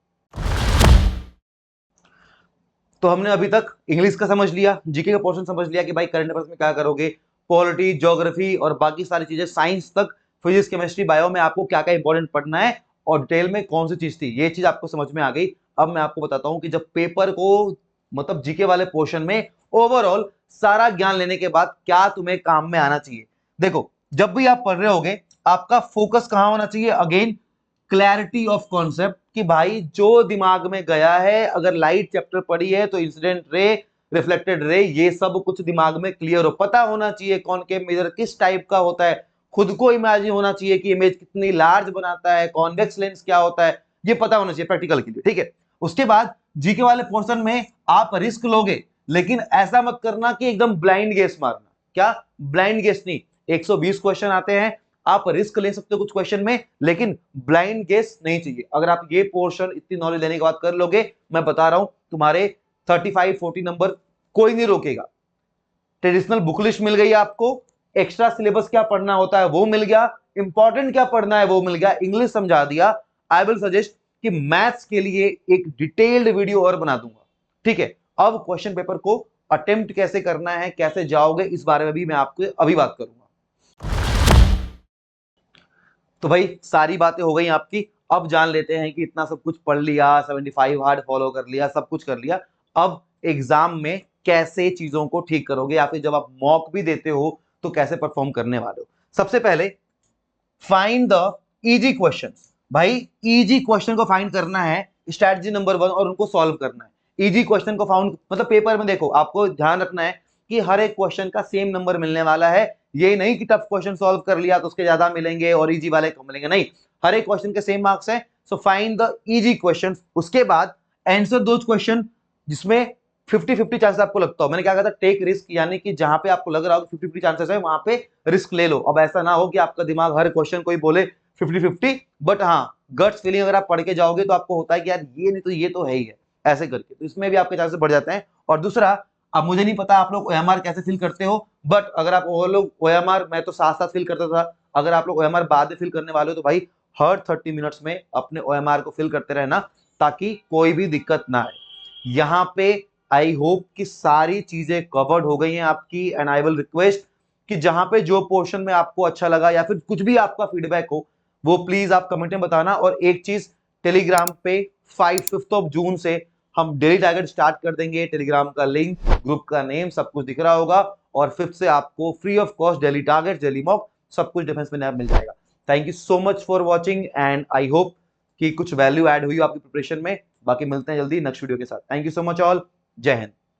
तो हमने अभी तक इंग्लिश का समझ लिया, जीके का पोर्शन समझ लिया कि भाई करंट अफेयर्स में क्या करोगे, पॉलिटी, ज्योग्राफी और बाकी सारी चीजें, साइंस तक, फिजिक्स, केमिस्ट्री, बायो में आपको क्या क्या इंपॉर्टेंट पढ़ना है और डिटेल में कौन सी चीज थी, ये चीज आपको समझ में आ गई। अब मैं आपको बताता हूं कि जब पेपर को, मतलब जीके वाले पोर्शन में ओवरऑल सारा ज्ञान लेने के बाद क्या तुम्हें काम में आना चाहिए। देखो, जब भी आप पढ़ रहे होगे आपका फोकस कहां होना चाहिए, अगेन क्लैरिटी ऑफ कॉन्सेप्ट, कि भाई जो दिमाग में गया है, अगर लाइट चैप्टर पढ़ी है तो इंसिडेंट रे, रिफ्लेक्टेड रे, ये सब कुछ दिमाग में क्लियर हो, पता होना चाहिए कॉनकेव मिरर किस टाइप का होता है, खुद को इमेजिन होना चाहिए कि इमेज कितनी लार्ज बनाता है, कॉन्वेक्स लेंस क्या होता है, ये पता होना चाहिए प्रैक्टिकल के लिए, ठीक है। उसके बाद जीके वाले पोर्शन में आप रिस्क लोगे, लेकिन ऐसा मत करना कि एकदम ब्लाइंड गेस मारना। क्या ब्लाइंड गेस नहीं, 120 क्वेश्चन आते हैं, आप रिस्क ले सकते हो कुछ क्वेश्चन में, लेकिन ब्लाइंड गेस नहीं चाहिए। अगर आप ये पोर्शन इतनी नॉलेज लेने के बाद कर लोगे, मैं बता रहा हूं तुम्हारे 35-40 नंबर कोई नहीं रोकेगा। ट्रेडिशनल बुक लिस्ट मिल गई आपको, एक्स्ट्रा सिलेबस क्या पढ़ना होता है वो मिल गया, इंपॉर्टेंट क्या पढ़ना है वो मिल गया, इंग्लिश समझा दिया। आई विल सजेस्ट कि मैथ्स के लिए एक डिटेल्ड वीडियो और बना दूंगा, ठीक है। अब क्वेश्चन पेपर को अटेम्प्ट कैसे करना है, कैसे जाओगे, इस बारे में भी मैं आपको अभी बात करूंगा। तो भाई सारी बातें हो गई आपकी, अब जान लेते हैं कि इतना सब कुछ पढ़ लिया, 75 हार्ड फॉलो कर लिया, सब कुछ कर लिया, अब एग्जाम में कैसे चीजों को ठीक करोगे, या फिर जब आप मॉक भी देते हो तो कैसे परफॉर्म करने वाले हो। सबसे पहले फाइंड द इजी क्वेश्चन। भाई इजी क्वेश्चन को फाइंड करना है, स्ट्रैटेजी नंबर 1, और उनको सॉल्व करना है। इजी क्वेश्चन को फाउंड, मतलब पेपर में देखो आपको ध्यान रखना है कि हर एक क्वेश्चन का सेम नंबर मिलने वाला है, ये नहीं कि टफ क्वेश्चन सॉल्व कर लिया तो उसके ज्यादा मिलेंगे और इजी वाले कम मिलेंगे, नहीं, हर एक क्वेश्चन के सेम मार्क्स हैं। So find the easy question, उसके बाद आंसर दोज क्वेश्चन जिसमें 50-50 चांसेस आपको लगता हो। मैंने क्या कहा था, टेक रिस्क, यानी कि जहां पे आपको लग रहा हो 50-50 चांसेस है वहां पे रिस्क ले लो। अब ऐसा ना हो कि आपका दिमाग हर क्वेश्चन कोई बोले 50-50, बट हाँ गट्स फीलिंग अगर आप पढ़ के जाओगे तो आपको होता है कि यार ये नहीं तो ये तो है ही है, ऐसे करके, तो इसमें भी आपके चांसेस बढ़ जाते हैं। और दूसरा, अब मुझे नहीं पता आप लोग ओएमआर कैसे फिल करते हो, बट अगर आप वो लोग ओएमआर, मैं तो साथ साथ फिल करता था, अगर आप लोग ओएमआर बाद में फिल करने वाले हो तो भाई हर 30 मिनट्स में अपने ओएमआर को फिल करते रहना, ताकि कोई भी दिक्कत ना आए। यहाँ पे आई होप कि सारी चीजें कवर्ड हो गई हैं आपकी, एंड आई विल रिक्वेस्ट कि जहां पे जो पोर्शन में आपको अच्छा लगा या फिर कुछ भी आपका फीडबैक हो वो प्लीज आप कमेंट में बताना। और एक चीज, टेलीग्राम पे 5 जून से हम डेली टारगेट स्टार्ट कर देंगे, टेलीग्राम का लिंक, ग्रुप का नेम सब कुछ दिख रहा होगा, और 5 से आपको free of cost daily target, daily mock, सब कुछ डिफेंस में मिल जाएगा। Thank you so much for watching, and I hope कि कुछ वैल्यू ऐड हुई आपकी प्रिपरेशन में। बाकी मिलते हैं जल्दी नेक्स्ट वीडियो के साथ। Thank you so much all, जय हिंद।